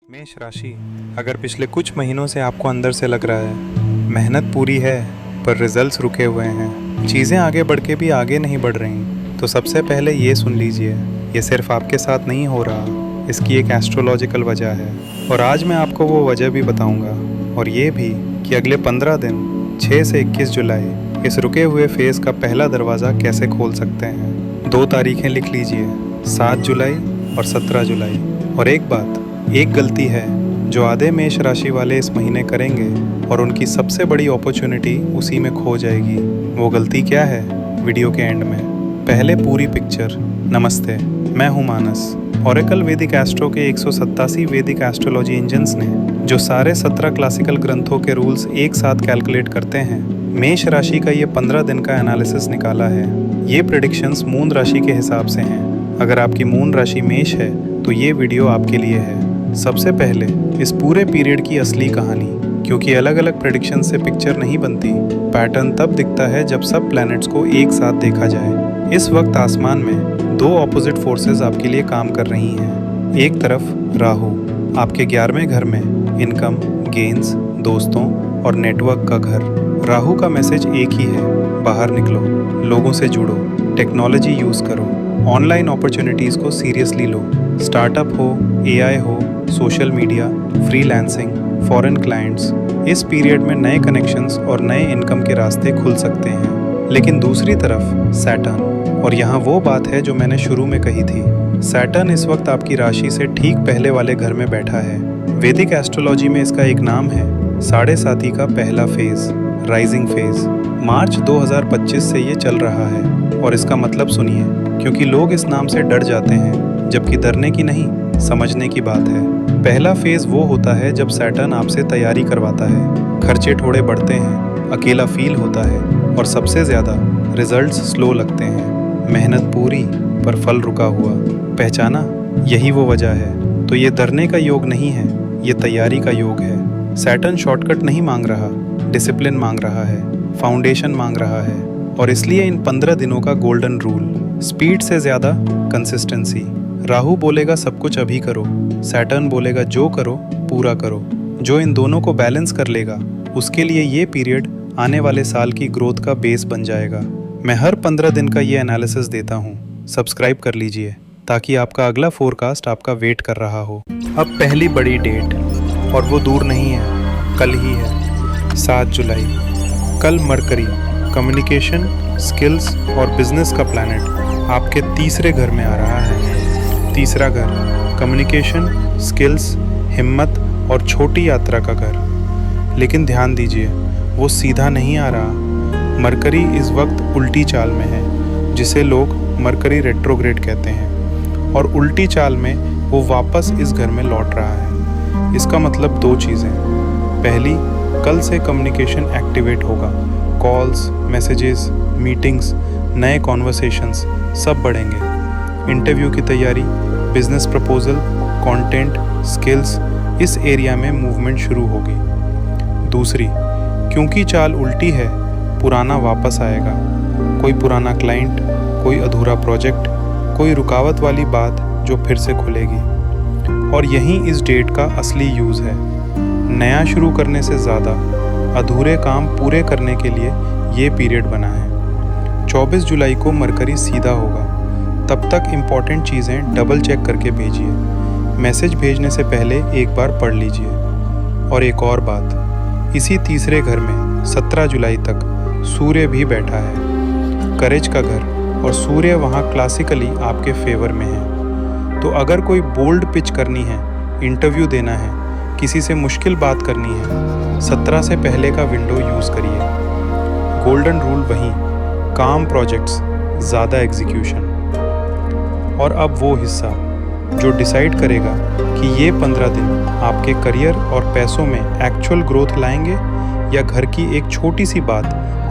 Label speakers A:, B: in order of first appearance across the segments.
A: मेष राशि, अगर पिछले कुछ महीनों से आपको अंदर से लग रहा है मेहनत पूरी है पर रिजल्ट्स रुके हुए हैं, चीज़ें आगे बढ़ के भी आगे नहीं बढ़ रही, तो सबसे पहले ये सुन लीजिए, ये सिर्फ आपके साथ नहीं हो रहा, इसकी एक एस्ट्रोलॉजिकल वजह है। और आज मैं आपको वो वजह भी बताऊंगा, और ये भी कि अगले 15 दिन 6 से 21 जुलाई इस रुके हुए फेज़ का पहला दरवाज़ा कैसे खोल सकते हैं। 2 तारीखें लिख लीजिए, 7 जुलाई और 17 जुलाई। और एक बात, एक गलती है जो आधे मेष राशि वाले इस महीने करेंगे और उनकी सबसे बड़ी अपॉर्चुनिटी उसी में खो जाएगी। वो गलती क्या है, वीडियो के एंड में। पहले पूरी पिक्चर। नमस्ते, मैं हूं मानस। ओरेकल वैदिक एस्ट्रो के 187 वैदिक एस्ट्रोलॉजी इंजन्स ने जो सारे 17 क्लासिकल ग्रंथों के रूल्स एक साथ कैलकुलेट करते हैं, मेष राशि का ये 15 दिन का एनालिसिस निकाला है। ये प्रेडिक्शंस मून राशि के हिसाब से हैं। अगर आपकी मून राशि मेष है तो ये वीडियो आपके लिए है। सबसे पहले इस पूरे पीरियड की असली कहानी, क्योंकि अलग अलग प्रेडिक्शन से पिक्चर नहीं बनती, पैटर्न तब दिखता है जब सब प्लैनेट्स को एक साथ देखा जाए। इस वक्त आसमान में 2 ऑपोजिट फोर्सेस आपके लिए काम कर रही हैं। एक तरफ राहु, आपके 11वें घर में इनकम, गेन्स, दोस्तों और नेटवर्क का घर। राहु का मैसेज एक ही है, बाहर निकलो, लोगों से जुड़ो, टेक्नोलॉजी यूज़ करो, ऑनलाइन अपॉर्चुनिटीज़ को सीरियसली लो। स्टार्टअप हो, एआई हो, social media, freelancing, foreign clients, इस पीरियड में नए कनेक्शंस और नए इनकम के रास्ते खुल सकते हैं। लेकिन दूसरी तरफ सैटर्न, और यहाँ वो बात है जो मैंने शुरू में कही थी, सैटर्न इस वक्त आपकी राशि से ठीक पहले वाले घर में बैठा है। वैदिक एस्ट्रोलॉजी में इसका एक नाम है, 7.5 का पहला फेज, राइजिंग फेज। मार्च 2025 से ये चल रहा है। और इसका मतलब सुनिए, क्योंकि लोग इस नाम से डर जाते हैं, जबकि डरने की नहीं, समझने की बात है। पहला फेज वो होता है जब सैटर्न आपसे तैयारी करवाता है, खर्चे थोड़े बढ़ते हैं, अकेला फील होता है और सबसे ज़्यादा रिजल्ट्स स्लो लगते हैं। मेहनत पूरी पर फल रुका हुआ। पहचाना? यही वो वजह है। तो ये डरने का योग नहीं है, ये तैयारी का योग है। सैटर्न शॉर्टकट नहीं मांग रहा, डिसिप्लिन मांग रहा है, फाउंडेशन मांग रहा है। और इसलिए इन 15 दिनों का गोल्डन रूल, स्पीड से ज़्यादा कंसिस्टेंसी। राहु बोलेगा सब कुछ अभी करो, सैटर्न बोलेगा जो करो पूरा करो। जो इन दोनों को बैलेंस कर लेगा, उसके लिए ये पीरियड आने वाले साल की ग्रोथ का बेस बन जाएगा। मैं हर 15 दिन का ये एनालिसिस देता हूँ। सब्सक्राइब कर लीजिए ताकि आपका अगला फोरकास्ट आपका वेट कर रहा हो। अब पहली बड़ी डेट, और वो दूर नहीं है, कल ही है, 7 जुलाई। कल मरकरी, कम्युनिकेशन, स्किल्स और बिजनेस का प्लैनेट आपके 3रे घर में आ रहा है। 3रा घर, कम्युनिकेशन, स्किल्स, हिम्मत और छोटी यात्रा का घर। लेकिन ध्यान दीजिए, वो सीधा नहीं आ रहा। मरकरी इस वक्त उल्टी चाल में है, जिसे लोग मरकरी रेट्रोग्रेड कहते हैं, और उल्टी चाल में वो वापस इस घर में लौट रहा है। इसका मतलब 2 चीज़ें। पहली, कल से कम्युनिकेशन एक्टिवेट होगा, कॉल्स, मैसेजेस, मीटिंग्स, नए कॉन्वर्सेशंस सब बढ़ेंगे। इंटरव्यू की तैयारी, बिजनेस प्रपोजल, कंटेंट, स्किल्स, इस एरिया में मूवमेंट शुरू होगी। दूसरी, क्योंकि चाल उल्टी है, पुराना वापस आएगा। कोई पुराना क्लाइंट, कोई अधूरा प्रोजेक्ट, कोई रुकावट वाली बात जो फिर से खुलेगी। और यहीं इस डेट का असली यूज़ है। नया शुरू करने से ज़्यादा अधूरे काम पूरे करने के लिए ये पीरियड बना है। 24 जुलाई को मरकरी सीधा होगा। तब तक इम्पॉर्टेंट चीज़ें डबल चेक करके भेजिए। मैसेज भेजने से पहले एक बार पढ़ लीजिए। और एक और बात, इसी 3रे घर में 17 जुलाई तक सूर्य भी बैठा है, करेज का घर, और सूर्य वहाँ क्लासिकली आपके फेवर में है। तो अगर कोई बोल्ड पिच करनी है, इंटरव्यू देना है, किसी से मुश्किल बात करनी है, 17 से पहले का विंडो यूज़ करिए। गोल्डन रूल वही, काम प्रोजेक्ट्स, ज़्यादा एग्जीक्यूशन। और अब वो हिस्सा जो डिसाइड करेगा कि ये 15 दिन आपके करियर और पैसों में एक्चुअल ग्रोथ लाएंगे या घर की एक छोटी सी बात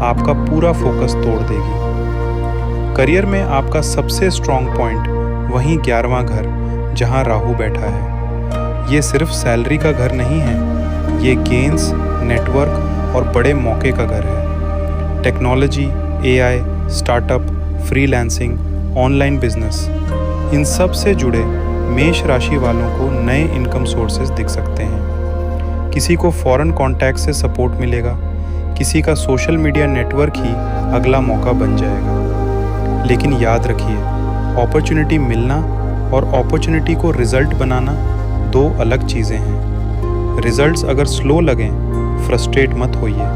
A: आपका पूरा फोकस तोड़ देगी। करियर में आपका सबसे स्ट्रॉन्ग पॉइंट वहीं 11वां घर, जहां राहु बैठा है। ये सिर्फ सैलरी का घर नहीं है, ये गेन्स, नेटवर्क और बड़े मौके का घर है। Technology, AI, startup, freelancing, online business, इन सब से जुड़े मेष राशि वालों को नए इनकम सोर्सेज दिख सकते हैं। किसी को फॉरेन कॉन्टैक्ट से सपोर्ट मिलेगा, किसी का सोशल मीडिया नेटवर्क ही अगला मौका बन जाएगा। लेकिन याद रखिए, अपॉर्चुनिटी मिलना और अपॉर्चुनिटी को रिजल्ट बनाना दो अलग चीज़ें हैं। रिजल्ट्स अगर स्लो लगें, फ्रस्ट्रेट मत होइए,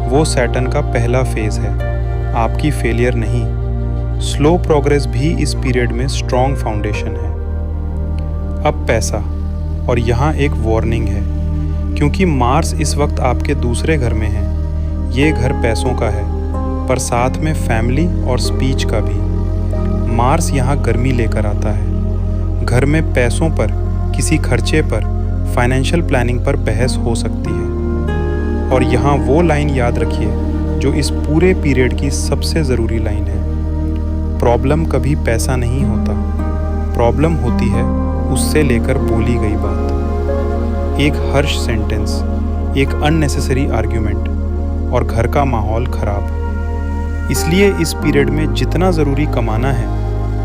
A: वो सैटर्न का पहला फेज़ है, आपकी फेलियर नहीं। स्लो प्रोग्रेस भी इस पीरियड में स्ट्रॉन्ग फाउंडेशन है। अब पैसा, और यहाँ एक वार्निंग है, क्योंकि मार्स इस वक्त आपके दूसरे घर में है। ये घर पैसों का है, पर साथ में फैमिली और स्पीच का भी। मार्स यहाँ गर्मी लेकर आता है। घर में पैसों पर, किसी खर्चे पर, फाइनेंशियल प्लानिंग पर बहस हो सकती है। और यहाँ वो लाइन याद रखिए जो इस पूरे पीरियड की सबसे ज़रूरी लाइन है। प्रॉब्लम कभी पैसा नहीं होता, प्रॉब्लम होती है उससे लेकर बोली गई बात। एक हर्ष सेंटेंस, एक अननेसेसरी आर्ग्यूमेंट, और घर का माहौल खराब। इसलिए इस पीरियड में जितना ज़रूरी कमाना है,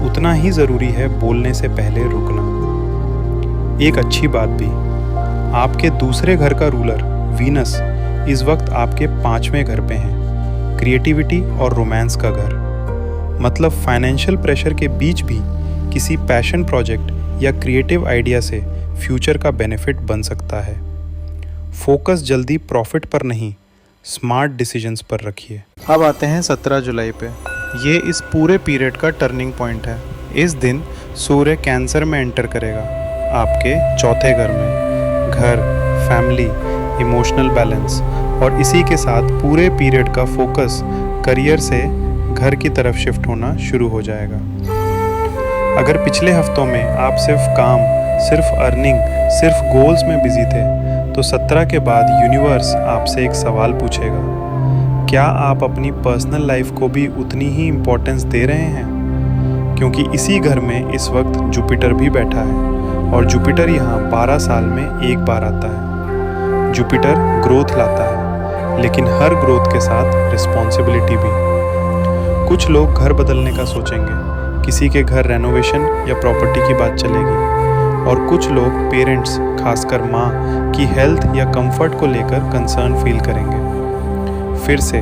A: उतना ही ज़रूरी है बोलने से पहले रुकना। एक अच्छी बात भी, आपके दूसरे घर का रूलर वीनस इस वक्त आपके 5वें घर पे है, क्रिएटिविटी और रोमांस का घर। मतलब फाइनेंशियल प्रेशर के बीच भी किसी पैशन प्रोजेक्ट या क्रिएटिव आइडिया से फ्यूचर का बेनिफिट बन सकता है। फोकस जल्दी प्रॉफिट पर नहीं, स्मार्ट डिसीजंस पर रखिए। अब आते हैं 17 जुलाई पे। ये इस पूरे पीरियड का टर्निंग पॉइंट है। इस दिन सूर्य कैंसर में एंटर करेगा, आपके चौथे घर में। घर, फैमिली, इमोशनल बैलेंस, और इसी के साथ पूरे पीरियड का फोकस करियर से घर की तरफ शिफ्ट होना शुरू हो जाएगा। अगर पिछले हफ्तों में आप सिर्फ काम, सिर्फ अर्निंग, सिर्फ गोल्स में बिजी थे, तो 17 के बाद यूनिवर्स आपसे एक सवाल पूछेगा, क्या आप अपनी पर्सनल लाइफ को भी उतनी ही इम्पोर्टेंस दे रहे हैं? क्योंकि इसी घर में इस वक्त जुपिटर भी बैठा है, और जुपिटर यहाँ 12 साल में एक बार आता है। जुपिटर ग्रोथ लाता है, लेकिन हर ग्रोथ के साथ रिस्पॉन्सिबिलिटी भी। कुछ लोग घर बदलने का सोचेंगे, किसी के घर रेनोवेशन या प्रॉपर्टी की बात चलेगी, और कुछ लोग पेरेंट्स, खासकर माँ की हेल्थ या कंफर्ट को लेकर कंसर्न फील करेंगे। फिर से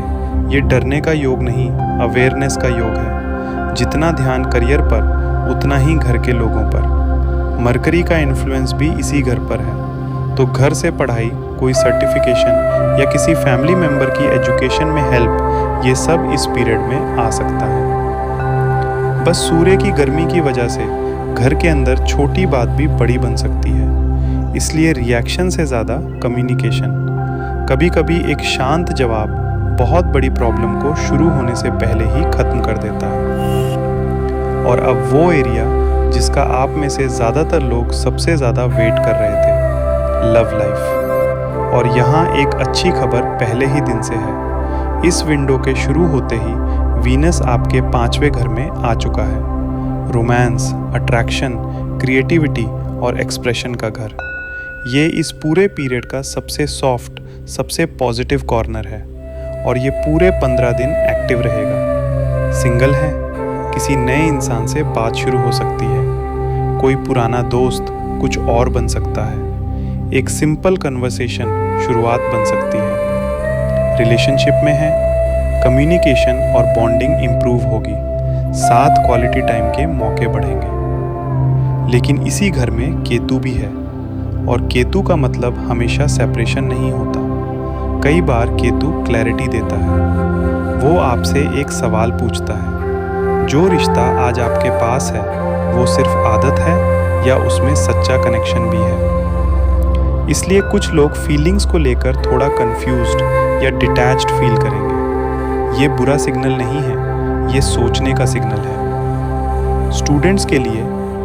A: ये डरने का योग नहीं, अवेयरनेस का योग है। जितना ध्यान करियर पर, उतना ही घर के लोगों पर। मरकरी का इन्फ्लुएंस भी इसी घर पर है, तो घर से पढ़ाई, कोई सर्टिफिकेशन या किसी फैमिली मेम्बर की एजुकेशन में हेल्प, ये सब इस पीरियड में आ सकता है। बस सूर्य की गर्मी की वजह से घर के अंदर छोटी बात भी बड़ी बन सकती है। इसलिए रिएक्शन से ज़्यादा कम्युनिकेशन। कभी कभी एक शांत जवाब बहुत बड़ी प्रॉब्लम को शुरू होने से पहले ही ख़त्म कर देता है। और अब वो एरिया जिसका आप में से ज़्यादातर लोग सबसे ज़्यादा वेट कर रहे थे, लव लाइफ। और यहाँ एक अच्छी खबर पहले ही दिन से है। इस विंडो के शुरू होते ही वीनस आपके 5वें घर में आ चुका है। रोमांस, अट्रैक्शन, क्रिएटिविटी और एक्सप्रेशन का घर। ये इस पूरे पीरियड का सबसे सॉफ्ट, सबसे पॉजिटिव कॉर्नर है, और ये पूरे 15 दिन एक्टिव रहेगा। सिंगल है, किसी नए इंसान से बात शुरू हो सकती है। कोई पुराना दोस्त कुछ और बन सकता है। एक सिंपल कन्वर्सेशन शुरुआत बन सकती है। रिलेशनशिप में है, कम्युनिकेशन और बॉन्डिंग इम्प्रूव होगी, साथ क्वालिटी टाइम के मौके बढ़ेंगे। लेकिन इसी घर में केतु भी है, और केतु का मतलब हमेशा सेपरेशन नहीं होता। कई बार केतु क्लैरिटी देता है। वो आपसे एक सवाल पूछता है, जो रिश्ता आज आपके पास है वो सिर्फ आदत है या उसमें सच्चा कनेक्शन भी है? इसलिए कुछ लोग फीलिंग्स को लेकर थोड़ा कंफ्यूज्ड या डिटैच्ड फील करेंगे। ये बुरा सिग्नल नहीं है, ये सोचने का सिग्नल है। स्टूडेंट्स के लिए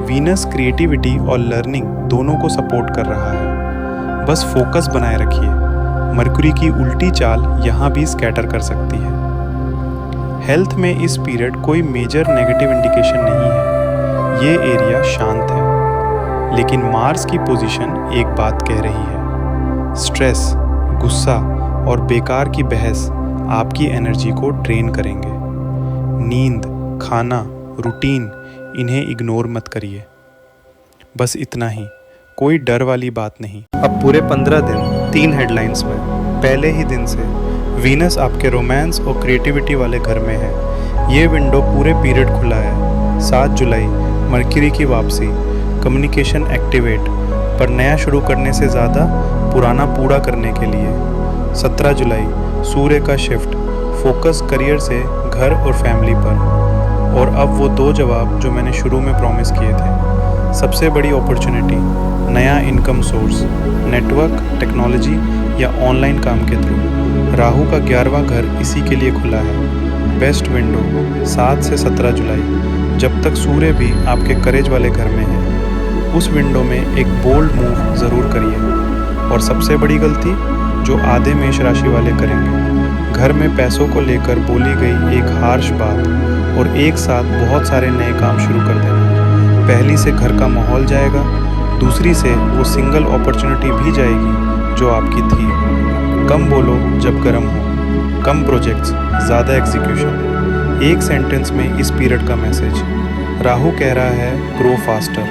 A: वीनस क्रिएटिविटी और लर्निंग दोनों को सपोर्ट कर रहा है। बस फोकस बनाए रखिए। मरकुरी की उल्टी चाल यहाँ भी स्कैटर कर सकती है। हेल्थ में इस पीरियड कोई मेजर नेगेटिव इंडिकेशन नहीं है। ये एरिया शांत है। लेकिन मार्स की पोजीशन एक बात कह रही है। स्ट्रेस, गुस्सा और बेकार की बहस आपकी एनर्जी को ड्रेन करेंगे। नींद, खाना, रूटीन, इन्हें इग्नोर मत करिए। बस इतना ही, कोई डर वाली बात नहीं। अब पूरे 15 दिन 3 हेडलाइंस में। पहले ही दिन से वीनस आपके रोमांस और क्रिएटिविटी वाले घर में है। ये विंडो पूरे पीरियड खुला है। 7 जुलाई मर्क्यूरी की वापसी, कम्युनिकेशन एक्टिवेट, पर नया शुरू करने से ज़्यादा पुराना पूरा करने के लिए। 17 जुलाई सूर्य का शिफ्ट, फोकस करियर से घर और फैमिली पर। और अब वो 2 जवाब जो मैंने शुरू में प्रॉमिस किए थे। सबसे बड़ी अपॉर्चुनिटी, नया इनकम सोर्स, नेटवर्क, टेक्नोलॉजी या ऑनलाइन काम के थ्रू। राहु का 11वां घर इसी के लिए खुला है। बेस्ट विंडो 7 से 17 जुलाई, जब तक सूर्य भी आपके करेज वाले घर में है। उस विंडो में एक बोल्ड मूव ज़रूर करिए। और सबसे बड़ी गलती जो आधे मेष राशि वाले करेंगे, घर में पैसों को लेकर बोली गई एक हार्श बात और एक साथ बहुत सारे नए काम शुरू कर देना। पहली से घर का माहौल जाएगा, दूसरी से वो सिंगल अपॉर्चुनिटी भी जाएगी जो आपकी थी। कम बोलो जब गर्म हो, कम प्रोजेक्ट्स, ज़्यादा एग्जीक्यूशन। एक सेंटेंस में इस पीरियड का मैसेज। राहु कह रहा है ग्रो फास्टर,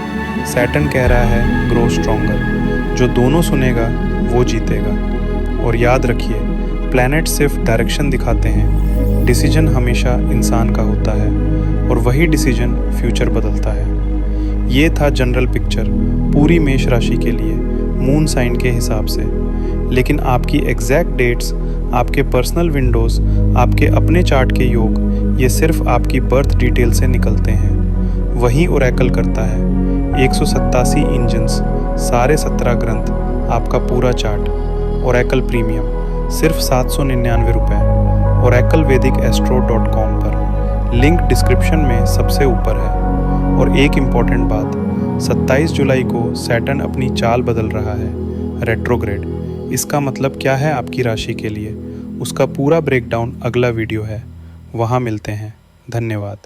A: सैटर्न कह रहा है ग्रो स्ट्रॉन्गर। जो दोनों सुनेगा वो जीतेगा। और याद रखिए, प्लैनेट सिर्फ डायरेक्शन दिखाते हैं, डिसीजन हमेशा इंसान का होता है और वही डिसीजन फ्यूचर बदलता है। ये था जनरल पिक्चर पूरी मेष राशि के लिए मून साइन के हिसाब से। लेकिन आपकी एग्जैक्ट डेट्स, आपके पर्सनल विंडोज़, आपके अपने चार्ट के योग, ये सिर्फ आपकी बर्थ डिटेल से निकलते हैं। वही ओरेकल करता है। 187 इंजन्स, सारे 17 ग्रंथ, आपका पूरा चार्ट। ओरेकल प्रीमियम सिर्फ 799 रुपये। oraclevedicastro.com पर, लिंक डिस्क्रिप्शन में सबसे ऊपर है। और एक इम्पॉर्टेंट बात, 27 जुलाई को सैटर्न अपनी चाल बदल रहा है, रेट्रोग्रेड। इसका मतलब क्या है आपकी राशि के लिए, उसका पूरा ब्रेकडाउन अगला वीडियो है, वहाँ मिलते हैं। धन्यवाद।